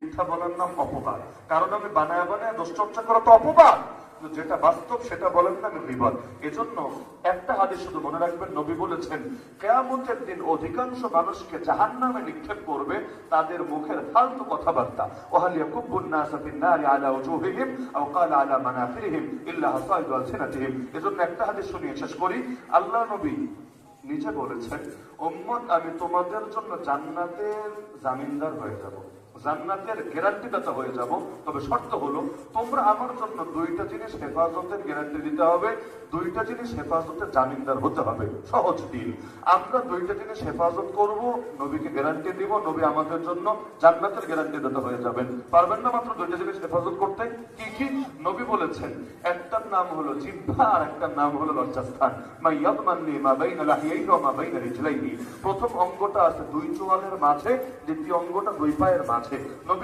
মিথ্যা বলার নাম অপবাদ। কারণ আমি বানায় বানায় দোষ চর্চা করা তো অপবাদ, যেটা বাস্তব সেটা বলেন না আমি বিপদ। এজন্য একটা হাদিস শুধু মনে রাখবেন, নবী বলেছেন কিয়ামতের দিন অধিকাংশ মানুষকে জাহান্নামে নিক্ষেপ করবে তাদের মুখের ফালতু কথাবার্তা। ওয়াহাল ইয়াকুবুন নাসা ফিন নারি আলা ওজুহিহিম আও ক্বালা আলা মানাখিরিহিম ইল্লা হাসাইদু আলসিনাতিহিম। এজন্য একটা হাদিস শুনিয়ে শেষ করি। আল্লাহ নবী নিজে বলেছেন, উম্মত আমি তোমাদের জন্য জান্নাতের জামিনদার হয়ে যাব, জান্নাতের গ্যারান্টিদাতা হয়ে যাব। তবে শর্ত হলো তোমরা আমার জন্য দুইটা জিনিস হেফাজতের গ্যারান্টি দিতে হবে, দুইটা জিনিস হেফাজতের জামিনদার হতে হবে। সহজ দিন, আমরা দুইটা জিনিস হেফাজত করব, নবীকে গ্যারান্টি দিব, নবী আমাদের জন্য জান্নাতের গ্যারান্টি দাতা হয়ে যাবেন। পারবেন না মাত্র দুইটা জিনিস হেফাজত করতে? কি কি? নবী বলেছেন একটার নাম হলো জিহ্বা আর একটার নাম হলো লজ্জাস্থান। মা ইয়াদমাননি মা বাইনা লাহিয়াইহি ওয়া মা বাইনা রিজলাইহি। প্রথম অঙ্গটা আছে দুই চোয়ালের মাঝে, দ্বিতীয় অঙ্গটা দুই পায়ের মাঝে। নবী